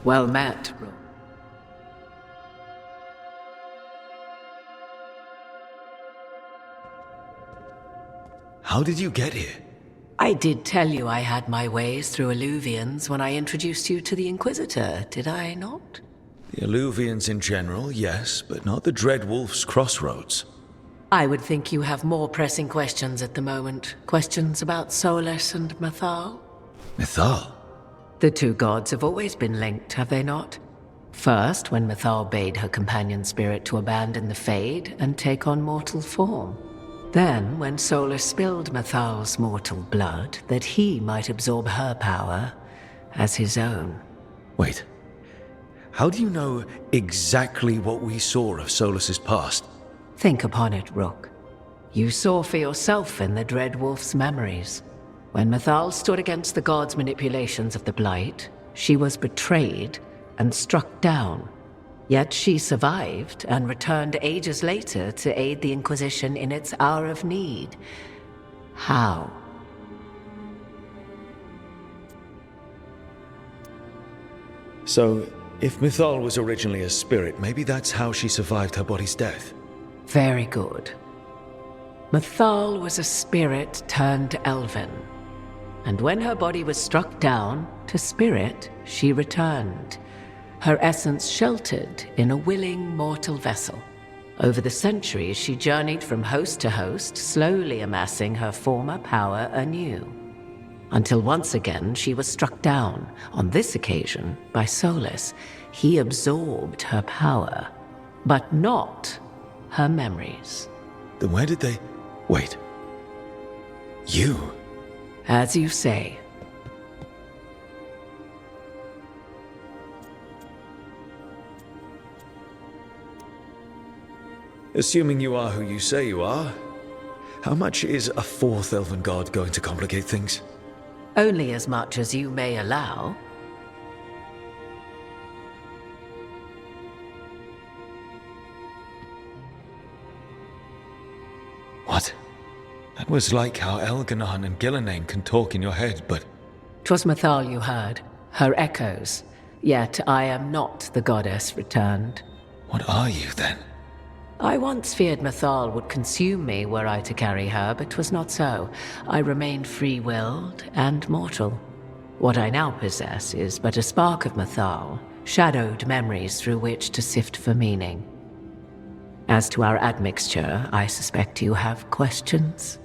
Well met, Rook. How did you get here? I did tell you I had my ways through Alluvians when I introduced you to the Inquisitor, did I not? The Alluvians in general, yes, but not the Dread Wolf's crossroads. I would think you have more pressing questions at the moment. Questions about Solas and Mythal? Mythal? The two gods have always been linked, have they not? First, when Mythal bade her companion spirit to abandon the Fade and take on mortal form. Then, when Solas spilled Mythal's mortal blood, that he might absorb her power as his own. Wait. How do you know exactly what we saw of Solas's past? Think upon it, Rook. You saw for yourself in the Dread Wolf's memories. When Mythal stood against the gods' manipulations of the Blight, she was betrayed and struck down. Yet she survived and returned ages later to aid the Inquisition in its hour of need. How? So, if Mythal was originally a spirit, maybe that's how she survived her body's death. Very good. Mythal was a spirit turned elven. And when her body was struck down, to spirit, she returned. Her essence sheltered in a willing mortal vessel. Over the centuries, she journeyed from host to host, slowly amassing her former power anew. Until once again, she was struck down, on this occasion, by Solas. He absorbed her power, but not her memories. Then where did they... Wait. You? As you say. Assuming you are who you say you are, how much is a fourth elven god going to complicate things? Only as much as you may allow. What? That was like how Elganon and Gillenane can talk in your head, but... 'Twas Mythal you heard, her echoes. Yet I am not the goddess returned. What are you, then? I once feared Mythal would consume me were I to carry her, but 'twas not so. I remained free-willed and mortal. What I now possess is but a spark of Mythal, shadowed memories through which to sift for meaning. As to our admixture, I suspect you have questions.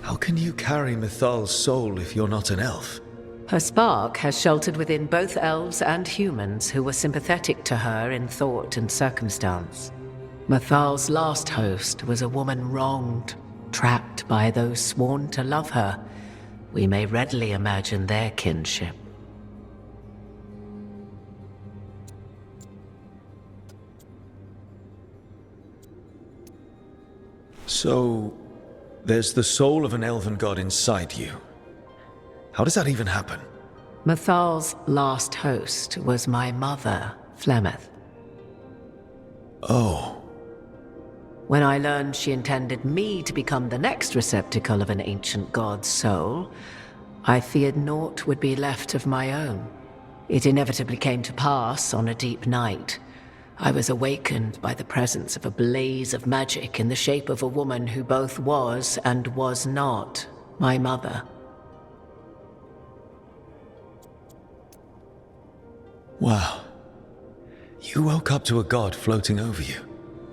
How can you carry Mythal's soul if you're not an elf? Her spark has sheltered within both elves and humans who were sympathetic to her in thought and circumstance. Mythal's last host was a woman wronged, trapped by those sworn to love her. We may readily imagine their kinship. So, there's the soul of an elven god inside you. How does that even happen? Mythal's last host was my mother, Flemeth. Oh. When I learned she intended me to become the next receptacle of an ancient god's soul, I feared naught would be left of my own. It inevitably came to pass on a deep night. I was awakened by the presence of a blaze of magic in the shape of a woman who both was and was not my mother. Wow. You woke up to a god floating over you.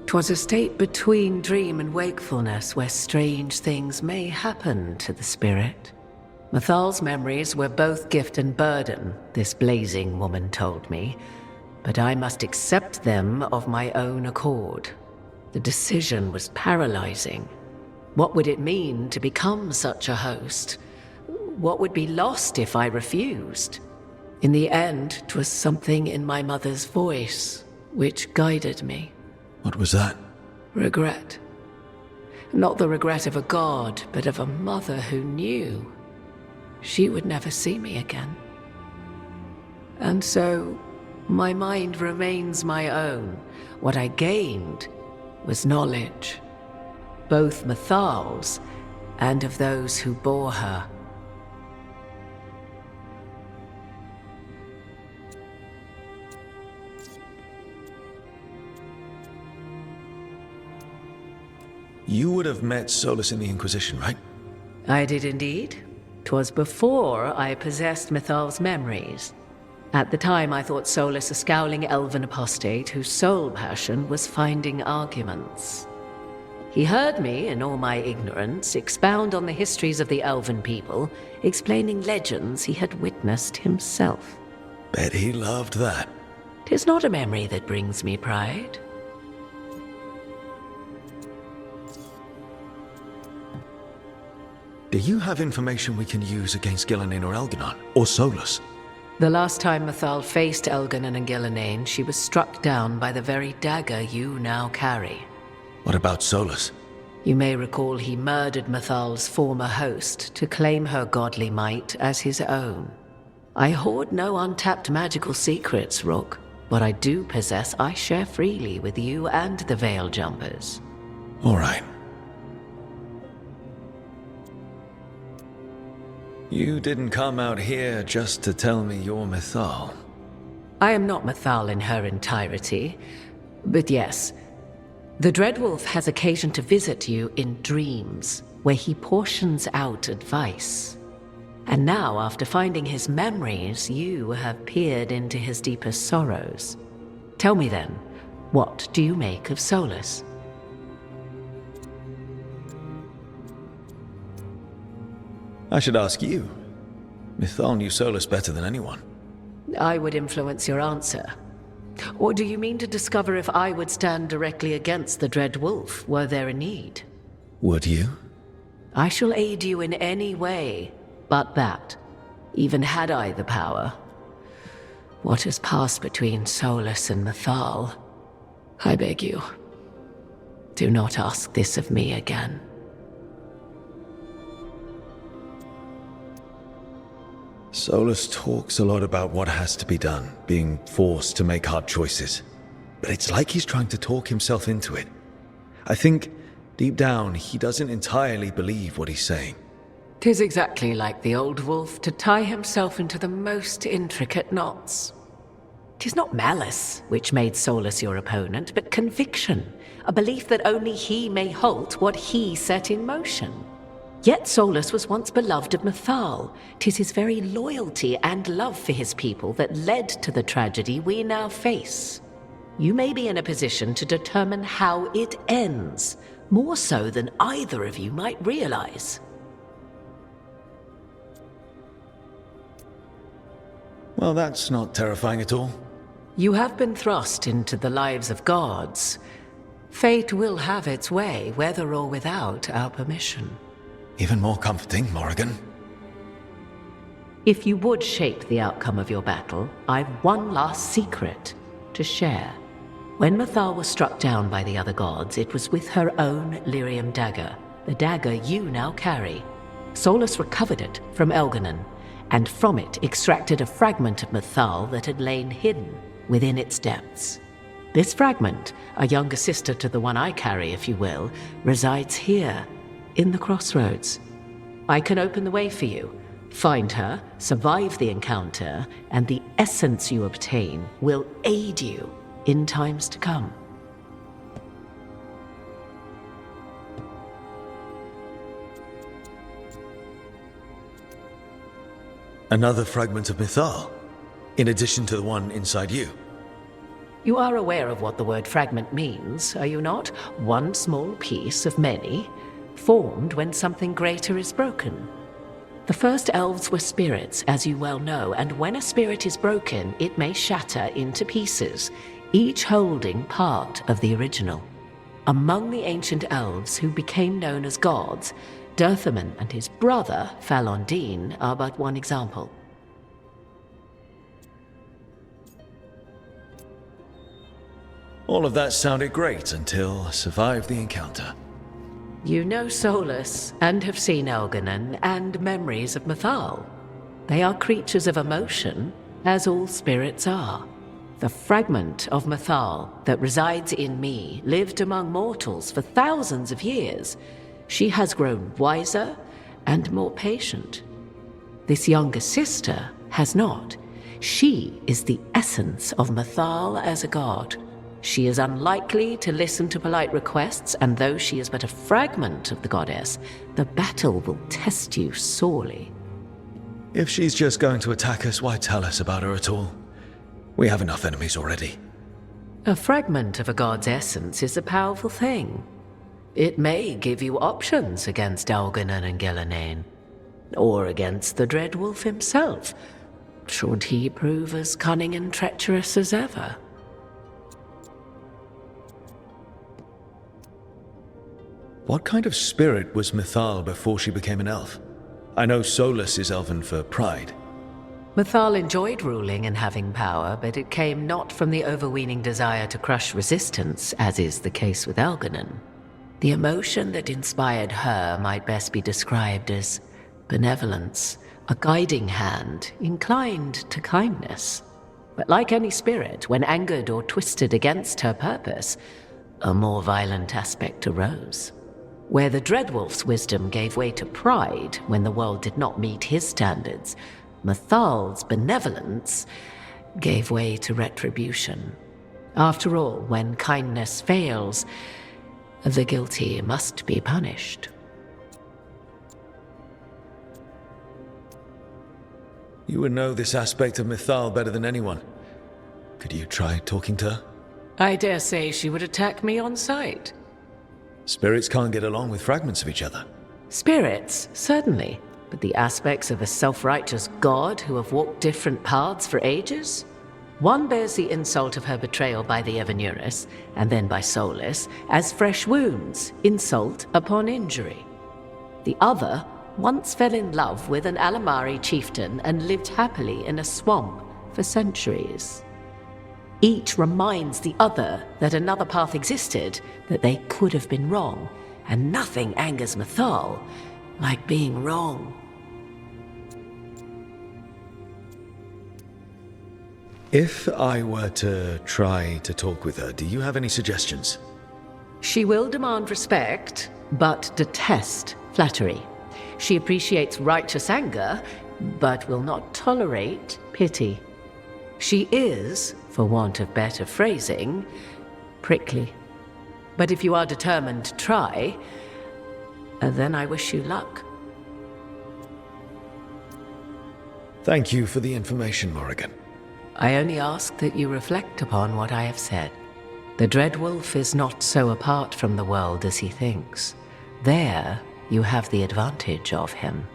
'Twas a state between dream and wakefulness where strange things may happen to the spirit. Mythal's memories were both gift and burden, this blazing woman told me, but I must accept them of my own accord. The decision was paralyzing. What would it mean to become such a host? What would be lost if I refused? In the end, 'twas something in my mother's voice which guided me. What was that? Regret. Not the regret of a god, but of a mother who knew she would never see me again. And so, my mind remains my own. What I gained was knowledge, both Mythal's and of those who bore her. You would have met Solas in the Inquisition, right? I did indeed. 'Twas before I possessed Mythal's memories. At the time, I thought Solas a scowling elven apostate whose sole passion was finding arguments. He heard me, in all my ignorance, expound on the histories of the elven people, explaining legends he had witnessed himself. Bet he loved that. 'Tis not a memory that brings me pride. Do you have information we can use against Gillinan or Elganon, or Solas? The last time Mythal faced Elganon and Gillinan, she was struck down by the very dagger you now carry. What about Solas? You may recall he murdered Mythal's former host to claim her godly might as his own. I hoard no untapped magical secrets, Rook. What I do possess, I share freely with you and the Veil Jumpers. All right. You didn't come out here just to tell me you're Mythal. I am not Mythal in her entirety, but yes, the Dreadwolf has occasion to visit you in dreams, where he portions out advice. And now, after finding his memories, you have peered into his deepest sorrows. Tell me then, what do you make of Solas? I should ask you. Mythal knew Solas better than anyone. I would influence your answer. Or do you mean to discover if I would stand directly against the Dread Wolf, were there a need? Would you? I shall aid you in any way, but that, even had I the power. What has passed between Solas and Mythal? I beg you, do not ask this of me again. Solas talks a lot about what has to be done, being forced to make hard choices. But it's like he's trying to talk himself into it. I think, deep down, he doesn't entirely believe what he's saying. 'Tis exactly like the old wolf to tie himself into the most intricate knots. 'Tis not malice which made Solas your opponent, but conviction, a belief that only he may halt what he set in motion. Yet Solas was once beloved of Mythal. 'Tis his very loyalty and love for his people that led to the tragedy we now face. You may be in a position to determine how it ends, more so than either of you might realize. Well, that's not terrifying at all. You have been thrust into the lives of gods. Fate will have its way, whether or without our permission. Even more comforting, Morrigan. If you would shape the outcome of your battle, I've one last secret to share. When Mythal was struck down by the other gods, it was with her own lyrium dagger, the dagger you now carry. Solas recovered it from Elganon, and from it extracted a fragment of Mythal that had lain hidden within its depths. This fragment, a younger sister to the one I carry, if you will, resides here, in the crossroads. I can open the way for you, find her, survive the encounter, and the essence you obtain will aid you in times to come. Another fragment of Mythal, in addition to the one inside you. You are aware of what the word fragment means, are you not? One small piece of many, formed when something greater is broken. The first elves were spirits, as you well know, and when a spirit is broken, it may shatter into pieces, each holding part of the original. Among the ancient elves who became known as gods, Dirthaman and his brother, Falondine, are but one example. All of that sounded great until I survived the encounter. You know Solas, and have seen Elganon, and memories of Mythal. They are creatures of emotion, as all spirits are. The fragment of Mythal that resides in me lived among mortals for thousands of years. She has grown wiser and more patient. This younger sister has not. She is the essence of Mythal as a god. She is unlikely to listen to polite requests, and though she is but a fragment of the goddess, the battle will test you sorely. If she's just going to attack us, why tell us about her at all? We have enough enemies already. A fragment of a god's essence is a powerful thing. It may give you options against Algernon and Gillenane, or against the Dread Wolf himself, should he prove as cunning and treacherous as ever. What kind of spirit was Mythal before she became an elf? I know Solas is elven for pride. Mithal enjoyed ruling and having power, but it came not from the overweening desire to crush resistance, as is the case with Algernon. The emotion that inspired her might best be described as benevolence, a guiding hand inclined to kindness. But like any spirit, when angered or twisted against her purpose, a more violent aspect arose. Where the Dreadwolf's wisdom gave way to pride when the world did not meet his standards, Mythal's benevolence gave way to retribution. After all, when kindness fails, the guilty must be punished. You would know this aspect of Mythal better than anyone. Could you try talking to her? I dare say she would attack me on sight. Spirits can't get along with fragments of each other. Spirits, certainly, but the aspects of a self-righteous god who have walked different paths for ages? One bears the insult of her betrayal by the Evanurus, and then by Solas, as fresh wounds, insult upon injury. The other once fell in love with an Alamari chieftain and lived happily in a swamp for centuries. Each reminds the other that another path existed, that they could have been wrong, and nothing angers Mythal like being wrong. If I were to try to talk with her, do you have any suggestions? She will demand respect, but detest flattery. She appreciates righteous anger, but will not tolerate pity. She is, for want of better phrasing, prickly. But if you are determined to try, then I wish you luck. Thank you for the information, Morrigan. I only ask that you reflect upon what I have said. The Dreadwolf is not so apart from the world as he thinks. There, you have the advantage of him.